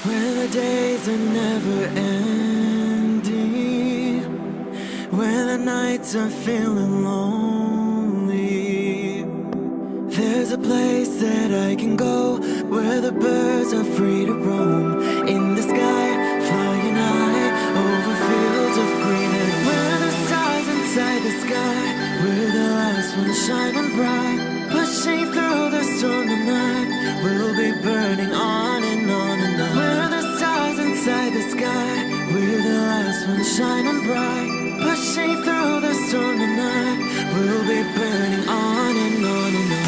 When the days are never ending, when the nights are feeling lonely, there's a place that I can go where the birds are free to roam. In the sky, flying high over fields of green. And where the stars inside the sky, where the last one's shining bright, pushing through the storm tonight, we'll be burning on and on and on. Where the stars inside the sky, where the last one's shining bright, pushing through the storm tonight, we'll be burning on and on and on.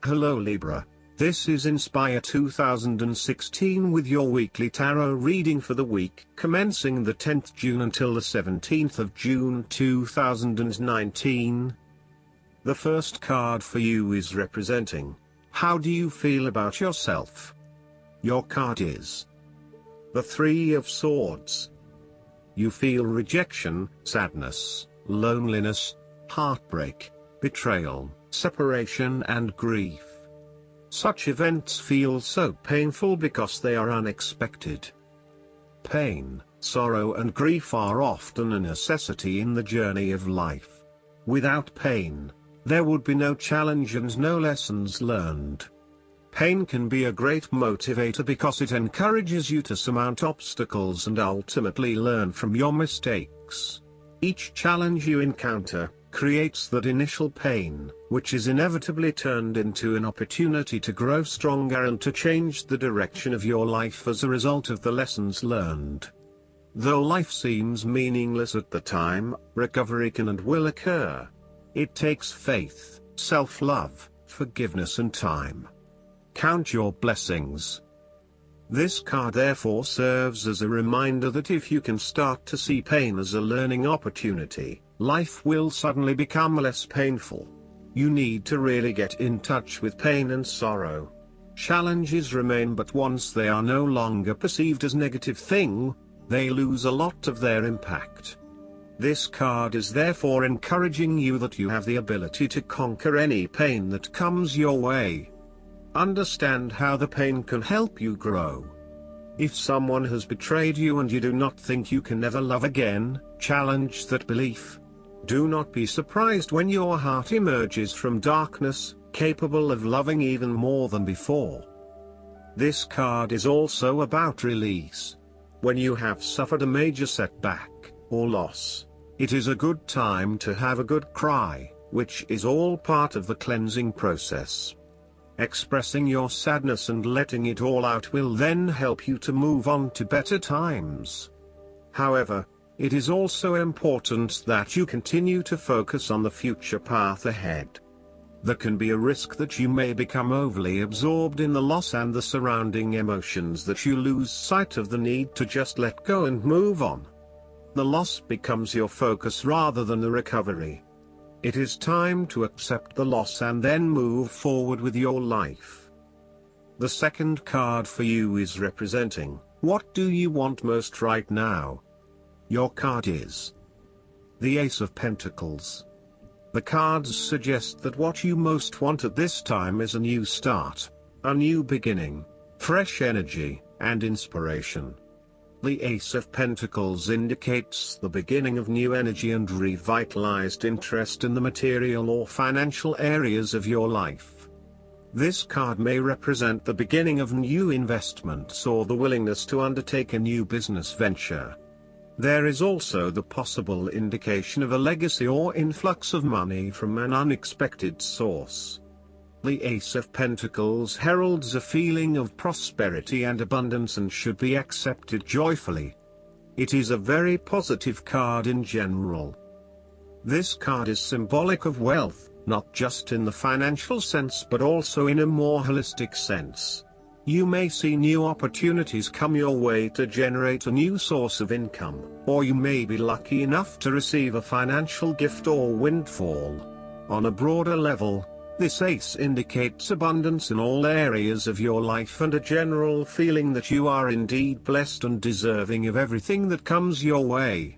Hello Libra, this is Inspire 2016 with your weekly tarot reading for the week commencing the 10th June until the 17th of June 2019. The first card for you is representing, how do you feel about yourself? Your card is the Three of Swords. You feel rejection, sadness, loneliness, heartbreak, betrayal, separation and grief. Such events feel so painful because they are unexpected. Pain, sorrow and grief are often a necessity in the journey of life. Without pain, there would be no challenge and no lessons learned. Pain can be a great motivator because it encourages you to surmount obstacles and ultimately learn from your mistakes. Each challenge you encounter creates that initial pain, which is inevitably turned into an opportunity to grow stronger and to change the direction of your life as a result of the lessons learned. Though life seems meaningless at the time, recovery can and will occur. It takes faith, self-love, forgiveness and time. Count your blessings. This card therefore serves as a reminder that if you can start to see pain as a learning opportunity, life will suddenly become less painful. You need to really get in touch with pain and sorrow. Challenges remain, but once they are no longer perceived as a negative thing, they lose a lot of their impact. This card is therefore encouraging you that you have the ability to conquer any pain that comes your way. Understand how the pain can help you grow. If someone has betrayed you and you do not think you can never love again, challenge that belief. Do not be surprised when your heart emerges from darkness, capable of loving even more than before. This card is also about release. When you have suffered a major setback, or loss, it is a good time to have a good cry, which is all part of the cleansing process. Expressing your sadness and letting it all out will then help you to move on to better times. However, it is also important that you continue to focus on the future path ahead. There can be a risk that you may become overly absorbed in the loss and the surrounding emotions that you lose sight of the need to just let go and move on. The loss becomes your focus rather than the recovery. It is time to accept the loss and then move forward with your life. The second card for you is representing, what do you want most right now? Your card is the Ace of Pentacles. The cards suggest that what you most want at this time is a new start, a new beginning, fresh energy, and inspiration. The Ace of Pentacles indicates the beginning of new energy and revitalized interest in the material or financial areas of your life. This card may represent the beginning of new investments or the willingness to undertake a new business venture. There is also the possible indication of a legacy or influx of money from an unexpected source. The Ace of Pentacles heralds a feeling of prosperity and abundance and should be accepted joyfully. It is a very positive card in general. This card is symbolic of wealth, not just in the financial sense but also in a more holistic sense. You may see new opportunities come your way to generate a new source of income, or you may be lucky enough to receive a financial gift or windfall. On a broader level, this ace indicates abundance in all areas of your life and a general feeling that you are indeed blessed and deserving of everything that comes your way.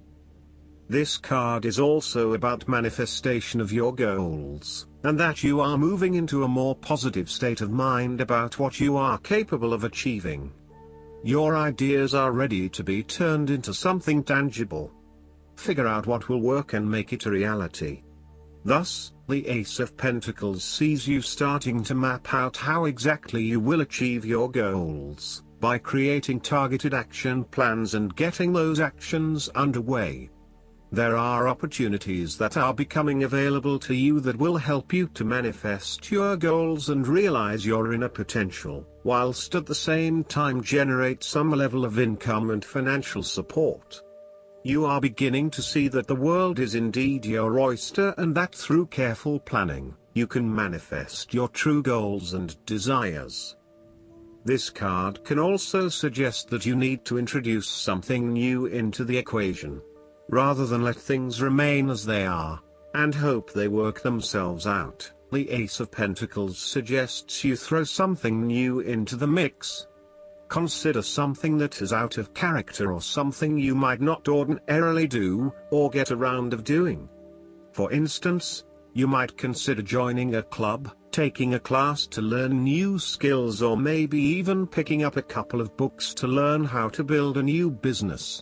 This card is also about manifestation of your goals, and that you are moving into a more positive state of mind about what you are capable of achieving. Your ideas are ready to be turned into something tangible. Figure out what will work and make it a reality. Thus, the Ace of Pentacles sees you starting to map out how exactly you will achieve your goals, by creating targeted action plans and getting those actions underway. There are opportunities that are becoming available to you that will help you to manifest your goals and realize your inner potential, whilst at the same time generate some level of income and financial support. You are beginning to see that the world is indeed your oyster and that through careful planning, you can manifest your true goals and desires. This card can also suggest that you need to introduce something new into the equation, rather than let things remain as they are, and hope they work themselves out. The Ace of Pentacles suggests you throw something new into the mix. Consider something that is out of character or something you might not ordinarily do, or get around of doing. For instance, you might consider joining a club, taking a class to learn new skills, or maybe even picking up a couple of books to learn how to build a new business.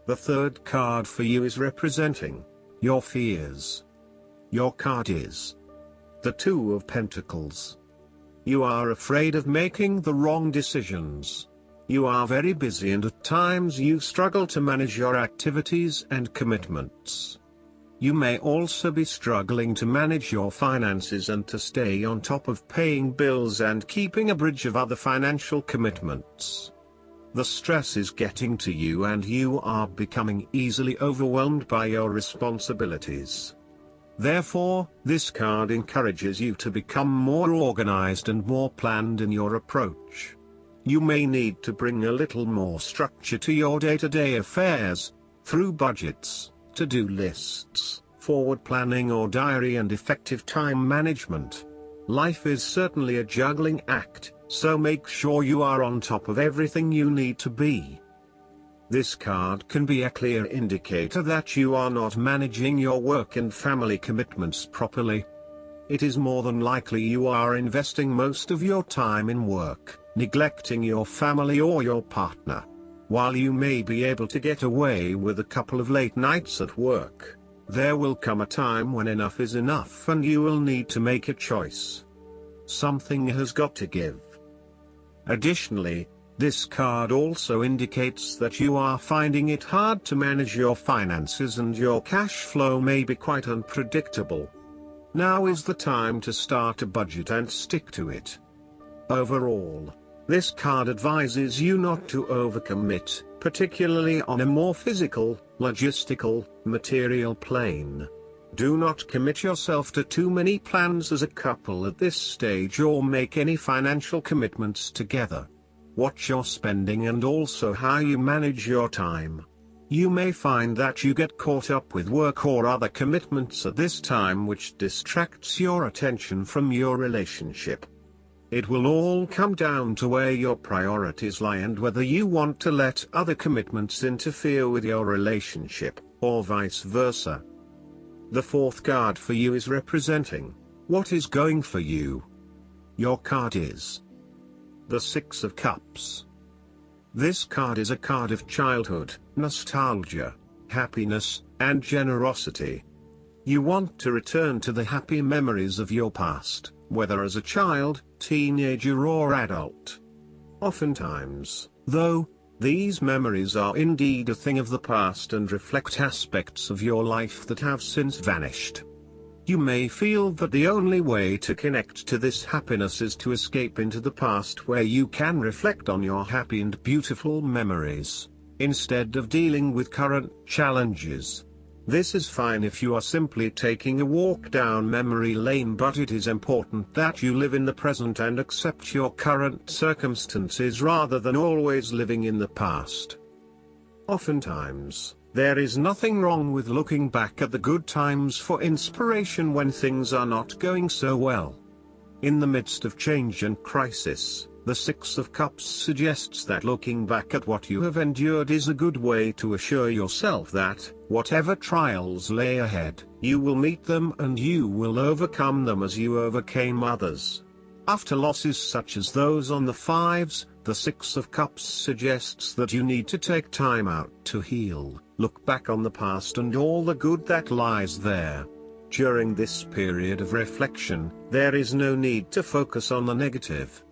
The third card for you is representing your fears. Your card is the Two of Pentacles. You are afraid of making the wrong decisions. You are very busy and at times you struggle to manage your activities and commitments. You may also be struggling to manage your finances and to stay on top of paying bills and keeping a bridge of other financial commitments. The stress is getting to you and you are becoming easily overwhelmed by your responsibilities. Therefore, this card encourages you to become more organized and more planned in your approach. You may need to bring a little more structure to your day-to-day affairs, through budgets, to-do lists, forward planning or diary and effective time management. Life is certainly a juggling act, so make sure you are on top of everything you need to be. This card can be a clear indicator that you are not managing your work and family commitments properly. It is more than likely you are investing most of your time in work, neglecting your family or your partner. While you may be able to get away with a couple of late nights at work, there will come a time when enough is enough and you will need to make a choice. Something has got to give. Additionally, this card also indicates that you are finding it hard to manage your finances and your cash flow may be quite unpredictable. Now is the time to start a budget and stick to it. Overall, this card advises you not to overcommit, particularly on a more physical, logistical, material plane. Do not commit yourself to too many plans as a couple at this stage or make any financial commitments together. Watch your spending and also how you manage your time. You may find that you get caught up with work or other commitments at this time which distracts your attention from your relationship. It will all come down to where your priorities lie and whether you want to let other commitments interfere with your relationship, or vice versa. The fourth card for you is representing what is going for you. Your card is the Six of Cups. This card is a card of childhood, nostalgia, happiness, and generosity. You want to return to the happy memories of your past, whether as a child, teenager or adult. Oftentimes, though, these memories are indeed a thing of the past and reflect aspects of your life that have since vanished. You may feel that the only way to connect to this happiness is to escape into the past where you can reflect on your happy and beautiful memories, instead of dealing with current challenges. This is fine if you are simply taking a walk down memory lane, but it is important that you live in the present and accept your current circumstances rather than always living in the past. Oftentimes, there is nothing wrong with looking back at the good times for inspiration when things are not going so well. In the midst of change and crisis, The Six of Cups suggests that looking back at what you have endured is a good way to assure yourself that, whatever trials lay ahead, you will meet them and you will overcome them as you overcame others. After losses such as those on the fives, the Six of Cups suggests that you need to take time out to heal, look back on the past and all the good that lies there. During this period of reflection, there is no need to focus on the negative.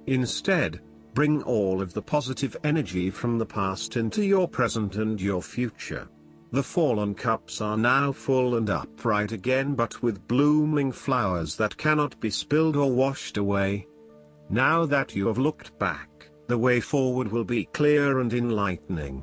Instead, bring all of the positive energy from the past into your present and your future. The fallen cups are now full and upright again, but with blooming flowers that cannot be spilled or washed away. Now that you have looked back, the way forward will be clear and enlightening.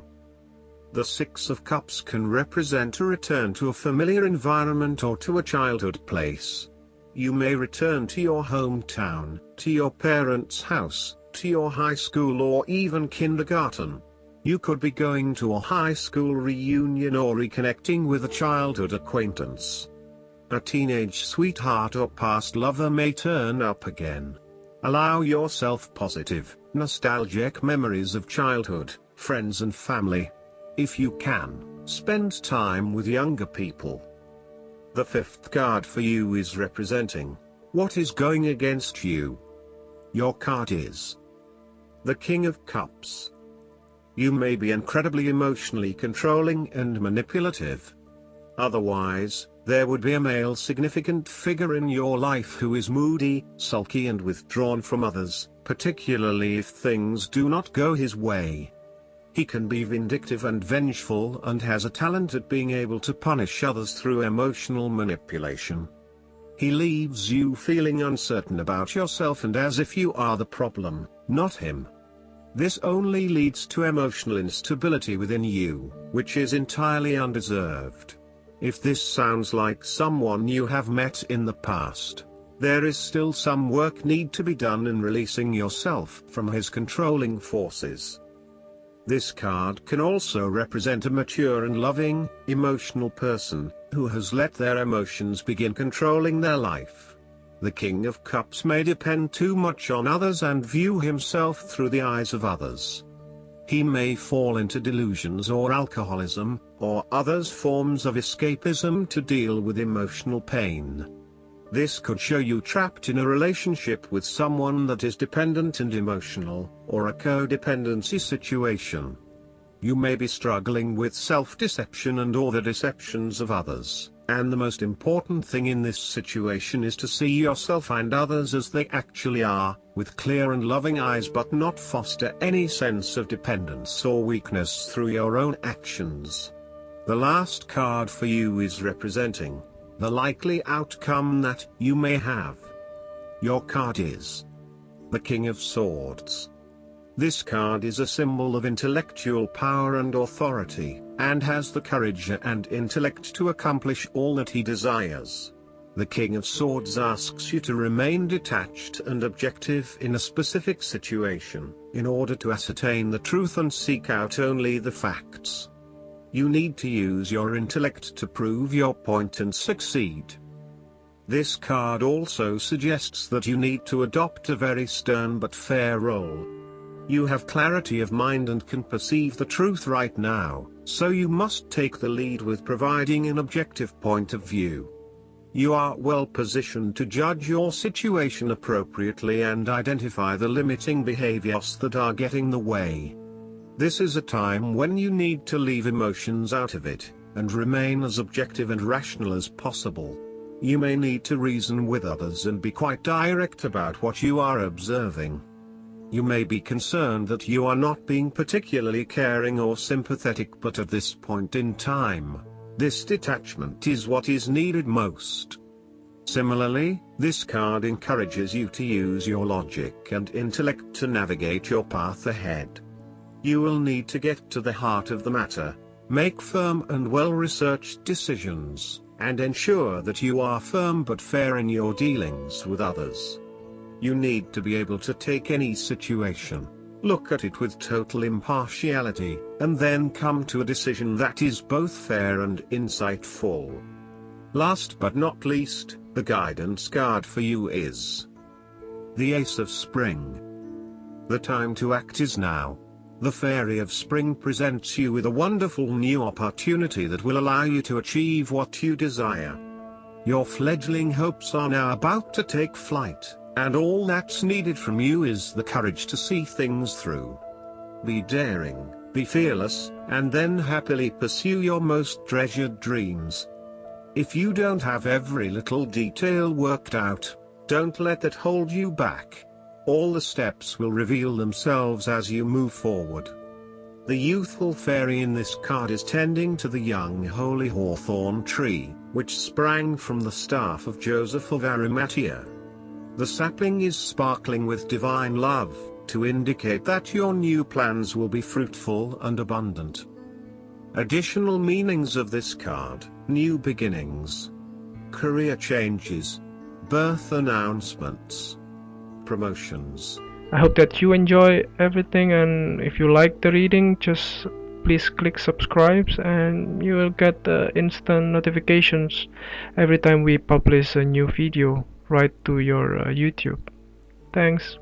The Six of Cups can represent a return to a familiar environment or to a childhood place. You may return to your hometown, to your parents' house, to your high school or even kindergarten. You could be going to a high school reunion or reconnecting with a childhood acquaintance. A teenage sweetheart or past lover may turn up again. Allow yourself positive, nostalgic memories of childhood, friends and family. If you can, spend time with younger people. The fifth card for you is representing what is going against you. Your card is the King of Cups. You may be incredibly emotionally controlling and manipulative. Otherwise, there would be a male significant figure in your life who is moody, sulky and withdrawn from others, particularly if things do not go his way. He can be vindictive and vengeful and has a talent at being able to punish others through emotional manipulation. He leaves you feeling uncertain about yourself and as if you are the problem, not him. This only leads to emotional instability within you, which is entirely undeserved. If this sounds like someone you have met in the past, there is still some work need to be done in releasing yourself from his controlling forces. This card can also represent a mature and loving, emotional person, who has let their emotions begin controlling their life. The King of Cups may depend too much on others and view himself through the eyes of others. He may fall into delusions or alcoholism, or other forms of escapism to deal with emotional pain. This could show you trapped in a relationship with someone that is dependent and emotional, or a codependency situation. You may be struggling with self-deception and/or the deceptions of others, and the most important thing in this situation is to see yourself and others as they actually are, with clear and loving eyes, but not foster any sense of dependence or weakness through your own actions. The last card for you is representing the likely outcome that you may have. Your card is the King of Swords. This card is a symbol of intellectual power and authority, and has the courage and intellect to accomplish all that he desires. The King of Swords asks you to remain detached and objective in a specific situation, in order to ascertain the truth and seek out only the facts. You need to use your intellect to prove your point and succeed. This card also suggests that you need to adopt a very stern but fair role. You have clarity of mind and can perceive the truth right now, so you must take the lead with providing an objective point of view. You are well positioned to judge your situation appropriately and identify the limiting behaviors that are getting in the way. This is a time when you need to leave emotions out of it, and remain as objective and rational as possible. You may need to reason with others and be quite direct about what you are observing. You may be concerned that you are not being particularly caring or sympathetic, but at this point in time, this detachment is what is needed most. Similarly, this card encourages you to use your logic and intellect to navigate your path ahead. You will need to get to the heart of the matter, make firm and well-researched decisions, and ensure that you are firm but fair in your dealings with others. You need to be able to take any situation, look at it with total impartiality, and then come to a decision that is both fair and insightful. Last but not least, the guidance card for you is the Ace of Spring. The time to act is now. The Fairy of Spring presents you with a wonderful new opportunity that will allow you to achieve what you desire. Your fledgling hopes are now about to take flight, and all that's needed from you is the courage to see things through. Be daring, be fearless, and then happily pursue your most treasured dreams. If you don't have every little detail worked out, don't let that hold you back. All the steps will reveal themselves as you move forward. The youthful fairy in this card is tending to the young holy hawthorn tree, which sprang from the staff of Joseph of Arimathea. The sapling is sparkling with divine love, to indicate that your new plans will be fruitful and abundant. Additional meanings of this card: new beginnings, career changes, birth announcements, promotions. I hope that you enjoy everything, and if you like the reading, just please click subscribe and you will get instant notifications every time we publish a new video right to your YouTube. Thanks.